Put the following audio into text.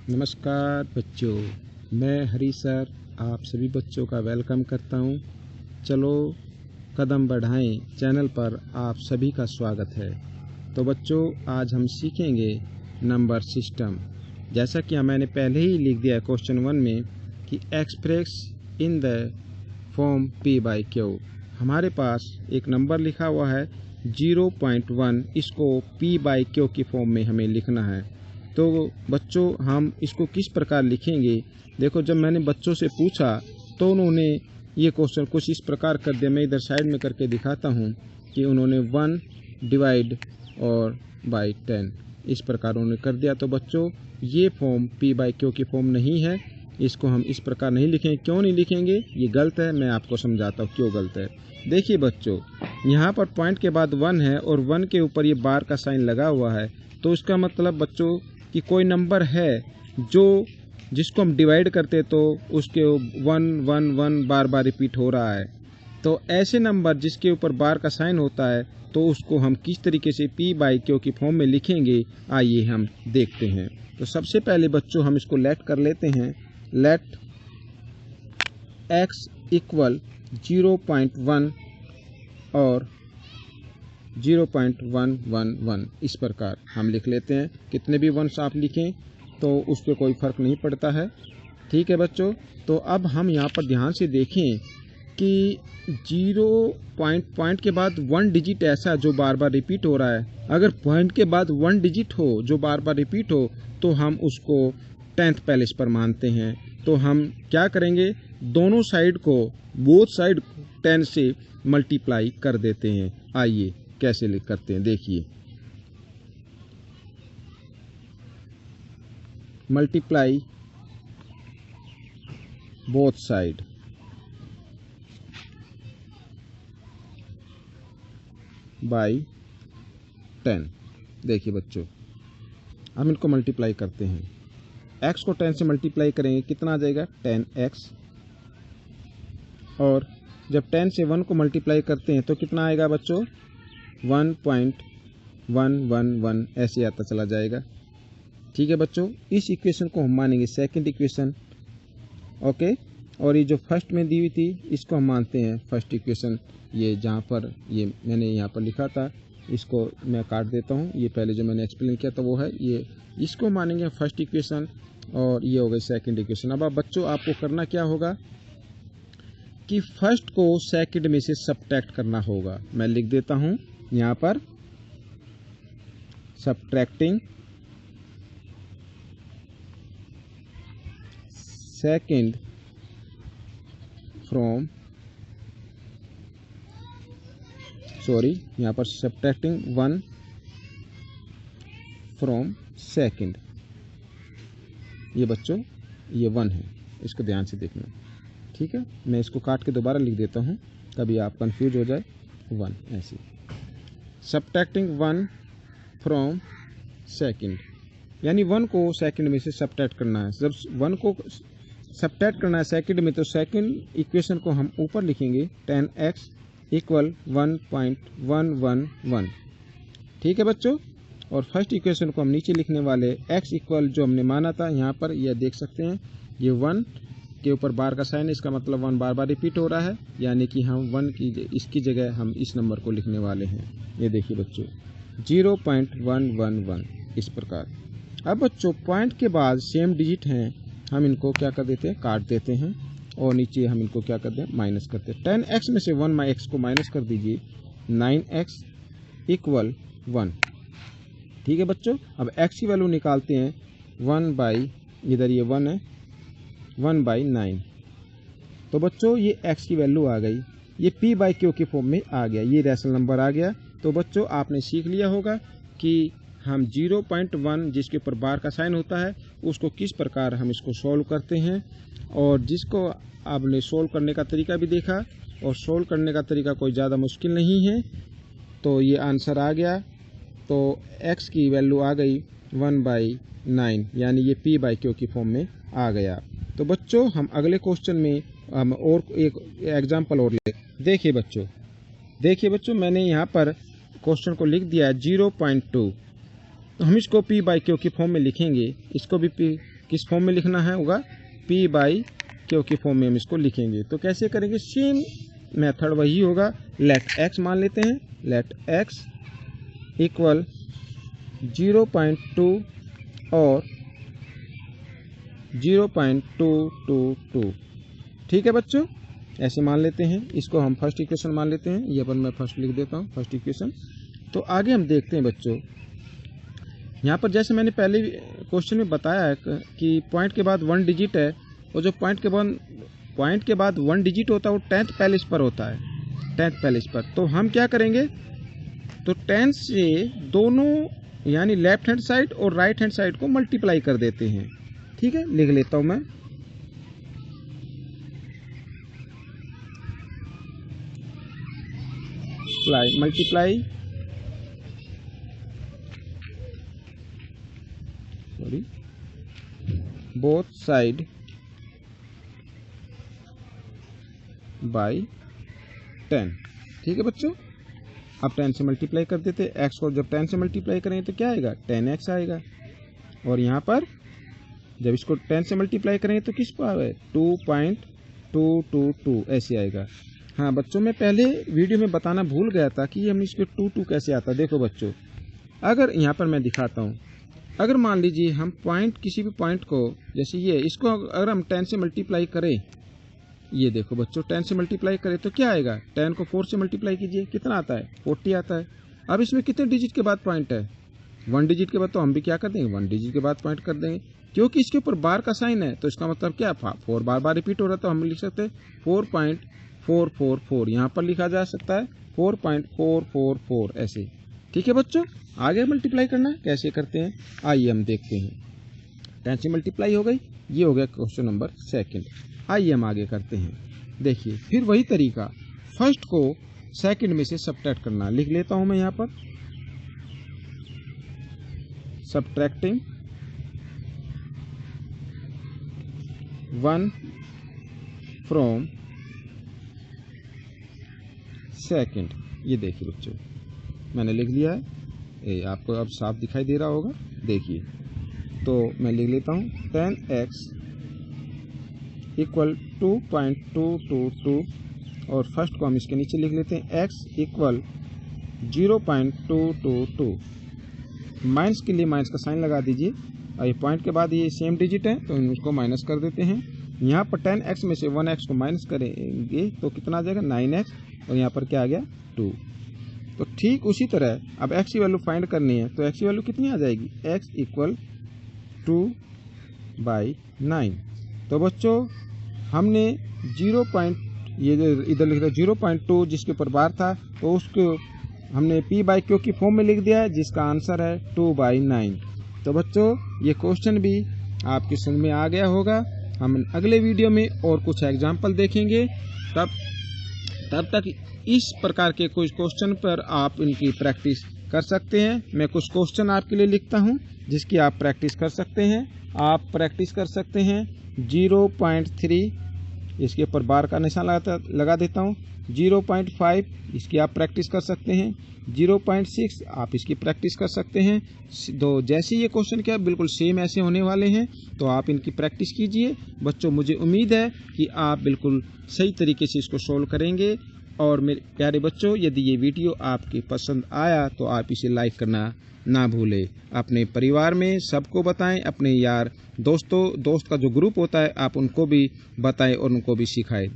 नमस्कार बच्चों, मैं हरी सर आप सभी बच्चों का वेलकम करता हूं। चलो कदम बढ़ाएं चैनल पर आप सभी का स्वागत है। तो बच्चों, आज हम सीखेंगे नंबर सिस्टम। जैसा कि मैंने पहले ही लिख दिया क्वेश्चन 1 में कि express in the form p by Q. हमारे पास एक नंबर लिखा हुआ है 0.1, इसको p बाई क्यू की फॉर्म में हमें लिखना है। तो बच्चों, हम इसको किस प्रकार लिखेंगे? देखो, जब मैंने बच्चों से पूछा तो उन्होंने ये क्वेश्चन कुछ इस प्रकार कर दिया। मैं इधर साइड में करके दिखाता हूँ कि उन्होंने 1 डिवाइड और बाई 10 इस प्रकार उन्होंने कर दिया। तो बच्चों, ये फॉर्म p बाई क्यू की फॉर्म नहीं है, इसको हम इस प्रकार नहीं लिखेंगे। क्यों नहीं लिखेंगे? ये गलत है, मैं आपको समझाता हूँ क्यों गलत है। देखिए बच्चों, यहाँ पर पॉइंट के बाद 1 है और 1 के ऊपर ये बार का साइन लगा हुआ है। तो इसका मतलब बच्चों कि कोई नंबर है जिसको हम डिवाइड करते तो उसके 1 1 1 बार बार रिपीट हो रहा है। तो ऐसे नंबर जिसके ऊपर बार का साइन होता है तो उसको हम किस तरीके से p बाई क्यू की फॉर्म में लिखेंगे, आइए हम देखते हैं। तो सबसे पहले बच्चों, हम इसको लेट कर लेते हैं। लेट x इक्वल 0.1 और 0.111 इस प्रकार हम लिख लेते हैं। कितने भी वंस आप लिखें तो उस पर कोई फ़र्क नहीं पड़ता है। ठीक है बच्चों, तो अब हम यहाँ पर ध्यान से देखें कि 0 पॉइंट के बाद 1 डिजिट ऐसा जो बार बार रिपीट हो रहा है। अगर पॉइंट के बाद 1 डिजिट हो जो बार बार रिपीट हो तो हम उसको 10th प्लेस पर मानते हैं। तो हम क्या करेंगे, दोनों साइड को, बोथ साइड 10 से मल्टीप्लाई कर देते हैं। आइए कैसे लिख करते हैं, देखिए। Multiply both side by 10। देखिए बच्चों, हम इनको मल्टीप्लाई करते हैं। x को 10 से मल्टीप्लाई करेंगे, कितना आ जाएगा? 10x। और जब 10 से 1 को मल्टीप्लाई करते हैं तो कितना आएगा बच्चों? 1.111 ऐसे आता चला जाएगा। ठीक है बच्चों, इस इक्वेशन को हम मानेंगे सेकंड इक्वेशन। ओके, और ये जो फर्स्ट में दी हुई थी इसको हम मानते हैं फर्स्ट इक्वेशन। ये जहाँ पर ये मैंने यहाँ पर लिखा था इसको मैं काट देता हूँ। ये पहले जो मैंने एक्सप्लेन किया था वो है ये, इसको मानेंगे फर्स्ट इक्वेशन और ये हो गई सेकंड इक्वेशन। अब बच्चों, आपको करना क्या होगा कि फर्स्ट को सेकंड में से सबट्रैक्ट करना होगा। मैं लिख देता हूँ यहाँ पर, सबट्रैक्टिंग सेकंड फ्रॉम, यहाँ पर सबट्रैक्टिंग 1 फ्रॉम सेकंड। ये बच्चों ये 1 है, इसको ध्यान से देखना। ठीक है, मैं इसको काट के दोबारा लिख देता हूँ, कभी आप कंफ्यूज हो जाए। 1 ऐसे, सबट्रैक्टिंग 1 फ्रॉम सेकंड, यानी 1 को सेकंड में से सबट्रैक्ट करना है। जब 1 को सबट्रैक्ट करना है सेकंड में तो सेकंड इक्वेशन को हम ऊपर लिखेंगे 10x इक्वल 1.111। ठीक है बच्चों, और फर्स्ट इक्वेशन को हम नीचे लिखने वाले x इक्वल जो हमने माना था यहाँ पर, यह देख सकते हैं ये 1 के ऊपर बार का साइन है, इसका मतलब 1 बार बार रिपीट हो रहा है, यानी कि हम 1 की इसकी जगह हम इस नंबर को लिखने वाले हैं। ये देखिए बच्चों 0.111 इस प्रकार। अब बच्चों, पॉइंट के बाद सेम डिजिट हैं, हम इनको क्या कर देते हैं, काट देते हैं और नीचे हम इनको क्या करते हैं, माइनस करते हैं। 10x में से 1x को माइनस कर दीजिए, 9x इक्वल 1। ठीक है बच्चों, अब x की वैल्यू निकालते हैं 1 बाई, इधर ये 1 है, 1 बाई 9। तो बच्चों ये x की वैल्यू आ गई, ये p बाई क्यू की फॉर्म में आ गया, ये रैशनल नंबर आ गया। तो बच्चों आपने सीख लिया होगा कि हम 0.1 जिसके ऊपर बार का साइन होता है उसको किस प्रकार हम इसको सॉल्व करते हैं, और जिसको आपने सॉल्व करने का तरीका भी देखा, और सॉल्व करने का तरीका कोई ज़्यादा मुश्किल नहीं है। तो ये आंसर आ गया। तो x की वैल्यू आ गई 1 बाई 9, यानी ये p बाई क्यू की फॉर्म में आ गया। तो बच्चों, हम अगले क्वेश्चन में हम और एक एग्जाम्पल और ले। देखिए बच्चों, मैंने यहाँ पर क्वेश्चन को लिख दिया है 0.2। तो हम इसको p बाई क्यू की फॉर्म में लिखेंगे, इसको भी p किस फॉर्म में लिखना है होगा, पी बाई क्यू के फॉर्म में हम इसको लिखेंगे। तो कैसे करेंगे, सेम मेथड वही होगा। लेट एक्स मान लेते हैं, लेट एक्स इक्वल 0.2 और 0.222। ठीक है बच्चों, ऐसे मान लेते हैं। इसको हम फर्स्ट इक्वेशन मान लेते हैं, ये पर मैं फर्स्ट लिख देता हूँ फर्स्ट इक्वेशन। तो आगे हम देखते हैं बच्चों, यहाँ पर जैसे मैंने पहले क्वेश्चन में बताया है कि पॉइंट के बाद 1 डिजिट है, और जो पॉइंट के बाद 1 डिजिट होता है वो 10th प्लेस पर होता है, 10th प्लेस पर। तो हम क्या करेंगे, तो 10 से दोनों यानी लेफ्ट हैंड साइड और राइट हैंड साइड को मल्टीप्लाई कर देते हैं। ठीक है, लिख लेता हूं मैं, मल्टीप्लाई बोथ साइड बाय 10। ठीक है बच्चों, अब 10 से मल्टीप्लाई कर देते, x को जब 10 से मल्टीप्लाई करेंगे तो क्या आएगा, 10x आएगा। और यहाँ पर जब इसको 10 से मल्टीप्लाई करेंगे तो किस पर है, 2.222 ऐसे आएगा। हाँ बच्चों, मैं पहले वीडियो में बताना भूल गया था कि हम इसके 2 कैसे आता। देखो बच्चों, अगर यहाँ पर मैं दिखाता हूँ, अगर मान लीजिए हम पॉइंट, किसी भी पॉइंट को, जैसे ये, इसको अगर हम 10 से मल्टीप्लाई करें, ये देखो बच्चों 10 से मल्टीप्लाई करें तो क्या आएगा, 10 को 4 से मल्टीप्लाई कीजिए, कितना आता है, 40 आता है। अब इसमें कितने डिजिट के बाद पॉइंट है, 1 डिजिट के बाद। तो हम भी क्या कर देंगे, 1 डिजिट के बाद पॉइंट कर देंगे, क्योंकि इसके ऊपर बार का साइन है। तो इसका मतलब क्या, 4 बार रिपीट हो रहा है, तो हम लिख सकते हैं 4.444, यहाँ पर लिखा जा सकता है 4.444 ऐसे। ठीक है बच्चों, आगे मल्टीप्लाई करना है, कैसे करते हैं आइए हम देखते हैं। 10 से मल्टीप्लाई हो गई, ये हो गया क्वेश्चन नंबर 2। आइए हम आगे करते हैं। देखिए फिर वही तरीका, फर्स्ट को सेकंड में से सब्ट्रैक्ट करना। लिख लेता हूं मैं यहाँ पर, सब्ट्रैक्टिंग 1 फ्रॉम सेकंड। ये देखिए बच्चों, मैंने लिख लिया है, ये आपको अब साफ दिखाई दे रहा होगा। देखिए, तो मैं लिख लेता हूँ 10x इक्वल 2.222, और फर्स्ट को हम इसके नीचे लिख लेते हैं x इक्वल 0.222। माइनस के लिए माइनस का साइन लगा दीजिए, और ये पॉइंट के बाद ये सेम डिजिट है तो उसको माइनस कर देते हैं। यहाँ पर 10x में से 1x को माइनस करेंगे तो कितना आ जाएगा, 9x, और यहाँ पर क्या आ गया, 2। तो ठीक उसी तरह अब x की वैल्यू फाइंड करनी है, तो x की वैल्यू कितनी आ जाएगी, x इक्वल 2/9। तो बच्चों हमने ये जो इधर लिख रहा 0.2 जिसके ऊपर बार था, तो उसको हमने p/q की फॉर्म में लिख दिया है, जिसका आंसर है 2/9। तो बच्चों ये क्वेश्चन भी आपकी समझ में आ गया होगा। हम अगले वीडियो में और कुछ एग्जाम्पल देखेंगे, तब तक इस प्रकार के कुछ क्वेश्चन पर आप इनकी प्रैक्टिस कर सकते हैं। मैं कुछ क्वेश्चन आपके लिए लिखता हूं जिसकी आप प्रैक्टिस कर सकते हैं। आप प्रैक्टिस कर सकते हैं 0.3, इसके ऊपर बार का निशान लगा देता हूं, 0.5 इसकी आप प्रैक्टिस कर सकते हैं, 0.6 आप इसकी प्रैक्टिस कर सकते हैं। तो जैसे ये क्वेश्चन क्या बिल्कुल सेम ऐसे होने वाले हैं, तो आप इनकी प्रैक्टिस कीजिए बच्चों। मुझे उम्मीद है कि आप बिल्कुल सही तरीके से इसको सोल्व करेंगे। और मेरे प्यारे बच्चों, यदि ये वीडियो आपके पसंद आया तो आप इसे लाइक करना ना भूलें। अपने परिवार में सबको बताएं, अपने यार दोस्त का जो ग्रुप होता है आप उनको भी बताएं और उनको भी सिखाएं।